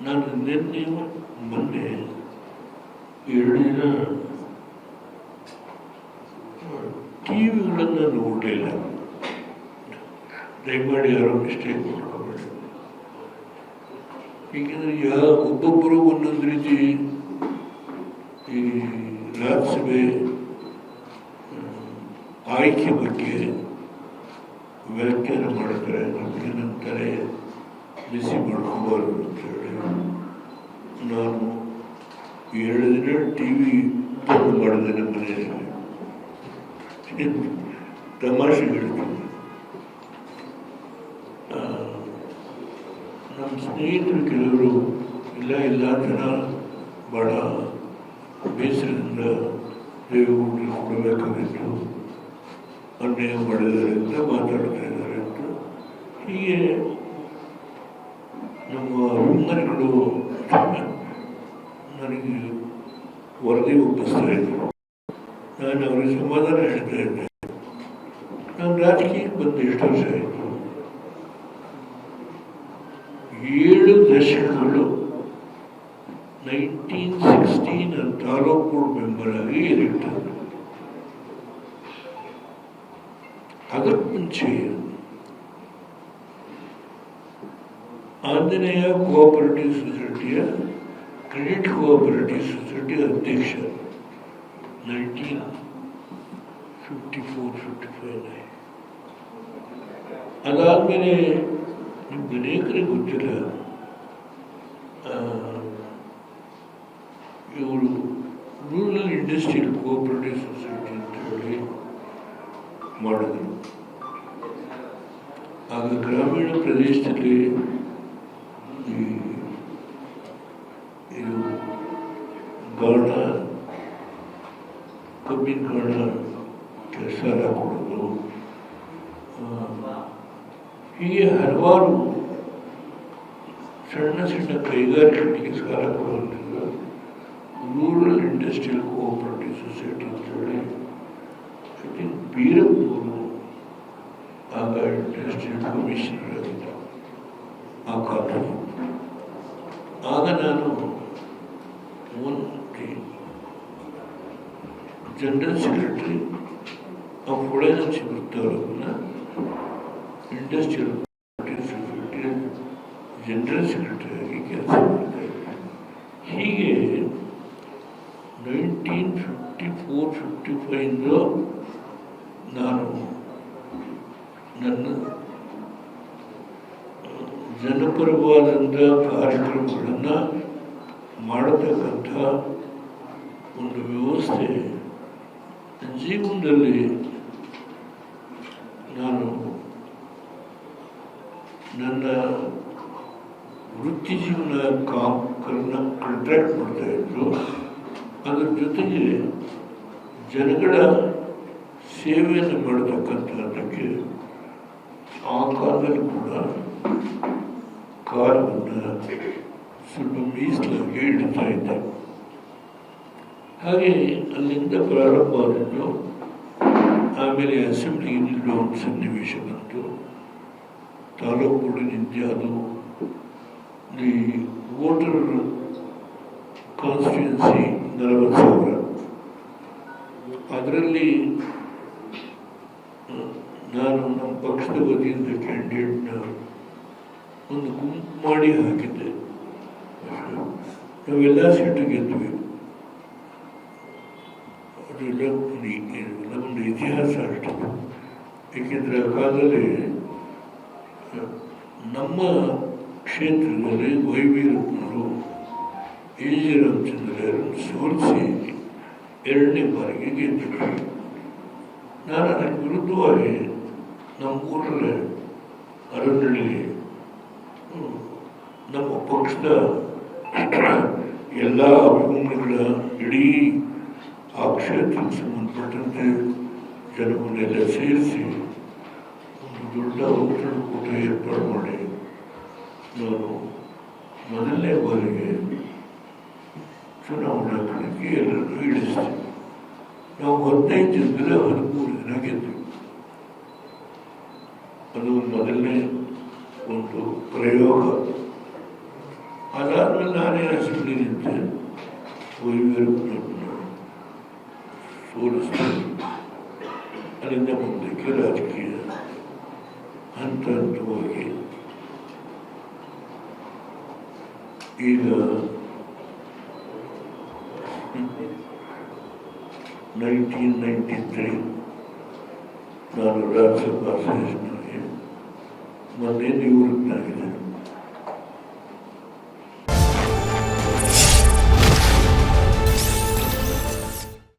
ನಾನು ನಿನ್ನೆ ಮೊನ್ನೆ 2 ದಿನ ಟಿ ವಿಗಳನ್ನು ನೋಡಲಿಲ್ಲ. ದಯಮಾಡಿ ಯಾರೋ ಮಿಸ್ಟೇಕ್ ಮಾಡ್ಕೋಬೇಡಿ. ಏಕೆಂದರೆ ಒಬ್ಬೊಬ್ಬರು ಒಂದೊಂದು ರೀತಿ ಈ ರಾಜ್ಯಸಭೆ ಆಯ್ಕೆ ಬಗ್ಗೆ ವ್ಯಾಖ್ಯಾನ ಮಾಡ್ತಾರೆ. ನಮಗೆ ನಮ್ಮ ತಲೆ ಬಿಸಿ ಮಾಡ್ಕೋಬಾರ್ದು ಅಂತೇಳಿ ನಾನು 2 ದಿನ ಟಿ ವಿ ಬಂದ್ ಮಾಡಿದೆ ನಮ್ಮ ಮನೆಯಲ್ಲಿ. ತಮಾಷೆ ಹೇಳ್ತೀನಿ, ನಮ್ಮ ಸ್ನೇಹಿತರು ಕೆಲವರು ಇಲ್ಲ ಜನ ಭಾಳ ಬೇಸರದಿಂದ ದೇವೇಗೌಡರು ಕೊಡಬೇಕಾಗಿತ್ತು, ಅನ್ಯಾಯ ಮಾಡಿದ್ದಾರೆ ಅಂತ ಮಾತಾಡ್ತಾ ಇದ್ದಾರೆ ಅಂತ ಹೀಗೆ ನಮ್ಮ ಅಭಿಮಾನಿಗಳು ನನಗೆ ವರದಿ ಒಪ್ಪಿಸ್ತಾ ಇದ್ದರು. ನಾನು ಅವರಿಗೆ ಸಮಾಧಾನ ಹೇಳ್ತಾ ಇದ್ದೆ. ನಾನು ರಾಜಕೀಯಕ್ಕೆ ಬಂದು ಎಷ್ಟು ವರ್ಷ ಆಯಿತು, 7 ದಶಕಗಳು 1960 ನಾನು ತಾಲೂಕು ಬೋರ್ಡ್ ಮೆಂಬರ್ ಆಗಿ ಎಲೆಕ್ಟ್ ಆದೆ. ಅದಕ್ಕೆ ಮುಂಚೆ ಆಂಜನೇಯ ಕೋಆಪರೇಟಿವ್ ಸೊಸೈಟಿಯ ಕ್ರೆಡಿಟ್ ಕೋಆಪರೇಟಿವ್ ಸೊಸೈಟಿ ಅಧ್ಯಕ್ಷ 1954-55. ಅದಾದಮೇಲೆ ನಿಮ್ಗೆ ಅನೇಕರಿಗೆ ಗೊತ್ತಿಲ್ಲ, ಇವರು ರೂರಲ್ ಇಂಡಸ್ಟ್ರಿಯಲ್ ಕೋಆಪರೇಟಿವ್ ಸೊಸೈಟಿ ಅಂತ ಹೇಳಿ ಮಾಡಿದ್ರು. ಆಗ ಗ್ರಾಮೀಣ ಪ್ರದೇಶದಲ್ಲಿ ಇದು ಗಾಣ, ಕಬ್ಬಿನ ಗಾಣ ಸಾಲ ಕೊಡೋದು, ಹೀಗೆ ಹಲವಾರು ಸಣ್ಣ ಸಣ್ಣ ಕೈಗಾರಿಕೆಗಳಿಗೆ ಸಾಲ ಕೊಡುವಂಥದ್ದು ರೂರಲ್ ಇಂಡಸ್ಟ್ರಿಯಲ್ ಕೋಆಪರೇಟಿವ್ ಸೊಸೈಟಿ ಅಂತೇಳಿ ಐ ಥಿಂಕ್ ಬೀರಪ್ಪನವರು ಆಗ ಇಂಡಸ್ಟ್ರಿಯಲ್ ಕಮಿಷನರ್ ಆಗಿದ್ದರು ಆ ಕಾಲದಲ್ಲಿ. ಆಗ ನಾನು ಜನರಲ್ ಸೆಕ್ರೆಟರಿ ಆಫ್ ಒಳನಂಚಿ ವೃತ್ತವರನ್ನ ಇಂಡಸ್ಟ್ರಿಯಲ್ ಸೊಸೈಟಿ ಜನರಲ್ ಸೆಕ್ರೆಟರಿ ಆಗಿ ಕೆಲಸ ಮಾಡ್ತಾ ಇದ್ದೆ. ಹೀಗೆ 1954-55 ನಾನು ನನ್ನ ಜನಪರವಾದಂಥ ಕಾರ್ಯಕ್ರಮಗಳನ್ನು ಮಾಡತಕ್ಕಂಥ ಒಂದು ವ್ಯವಸ್ಥೆ ಜೀವನದಲ್ಲಿ ನಾನು ನನ್ನ ವೃತ್ತಿ ಜೀವನ ಕಾಂಟ್ರಾಕ್ಟ್ ಮಾಡ್ತಾ ಇದ್ರು. ಅದರ ಜೊತೆಗೆ ಜನಗಳ ಸೇವೆಯನ್ನು ಮಾಡತಕ್ಕಂಥದ್ದಕ್ಕೆ ಆ ಕಾಲದಲ್ಲಿ ಕೂಡ ಕಾಲವನ್ನು ಸ್ವಲ್ಪ ಮೀಸಲಾಗಿ ಇಡ್ತಾ ಇದ್ದೆ. ಹಾಗೆ ಅಲ್ಲಿಂದ ಪ್ರಾರಂಭ ಆದದ್ದು. ಆಮೇಲೆ ಅಸೆಂಬ್ಲಿಗೆ ನಿಲ್ಲುವ ಒಂದು ಸನ್ನಿವೇಶ ಬಂತು. ತಾಲೂಕು ಬೋರ್ಡಿನಿಂದ ಅದು ಈ ವೋಟರ್ ಕಾನ್ಸ್ಟಿಟ್ಯೂನ್ಸಿ 40,000. ಅದರಲ್ಲಿ ನಾನು ನಮ್ಮ ಪಕ್ಷದ ವತಿಯಿಂದ ಕ್ಯಾಂಡಿಡೇಟ್ನ ಒಂದು ಗುಂಪು ಮಾಡಿ ಹಾಕಿದ್ದೆ. ನಾವೆಲ್ಲ ಸೀಟು ಗೆದ್ವಿ. ಅದೆಲ್ಲ ನಮ್ಮದು ಇತಿಹಾಸ ಅಷ್ಟೇ. ಏಕೆಂದರೆ ಆ ಕಾಲದಲ್ಲಿ ನಮ್ಮ ಕ್ಷೇತ್ರದಲ್ಲಿ ವೈವೀರಪ್ಪನವರು ಎ ಜಿ ರಾಮಚಂದ್ರರನ್ನು ಸೋಲಿಸಿ 2ನೇ ಬಾರಿಗೆ ಗೆದ್ದರು. ನಾನು ಅದಕ್ಕೆ ವಿರುದ್ಧವಾಗಿ ನಮ್ಮ ಊರಲ್ಲಿ ಅರಣ್ಯದಲ್ಲಿ ನಮ್ಮ ಪಕ್ಷದ ಎಲ್ಲ ಅಭಿಮಾನಿಗಳ ಇಡೀ ಆ ಕ್ಷೇತ್ರಕ್ಕೆ ಸಂಬಂಧಪಟ್ಟಂತೆ ಜನವನ್ನೆಲ್ಲ ಸೇರಿಸಿ ಒಂದು ದೊಡ್ಡ ಔತಣಕೂಟ ಏರ್ಪಾಡು ಮಾಡಿ ನಾನು ಮೊದಲನೇ ಬಾರಿಗೆ ಚುನಾವಣಾ ಕಣಕ್ಕೆ ಎಲ್ಲರನ್ನೂ ಇಳಿಸ್ತೀವಿ. ನಾವು 15 ದಿನದಲ್ಲಿ 13 ದಿನ ಗೆದ್ವಿ. ಅದು ಮೊದಲನೇ ಒಂದು ಪ್ರಯೋಗ. ಅದಾದ ಆಮೇಲೆ ನಾನೇ ಅಸೆಂಬ್ಲಿ ನಿಂತೆ ವೈವೀರಪ್ಪನವ್ರನ್ನ ಸೋಲಿಸ್ತಾರೆ. ಅಲ್ಲಿಂದ ಮುಂದಕ್ಕೆ ರಾಜಕೀಯ ಹಂತ ಹಂತವಾಗಿ ಈಗ 1993 ನಾನು ರಾಜ್ಯಸಭಾ ಸದಸ್ಯನಾಗಿ ಮೊನ್ನೆ ನಿವೃತ್ತನಾಗಿದ್ದೇನೆ.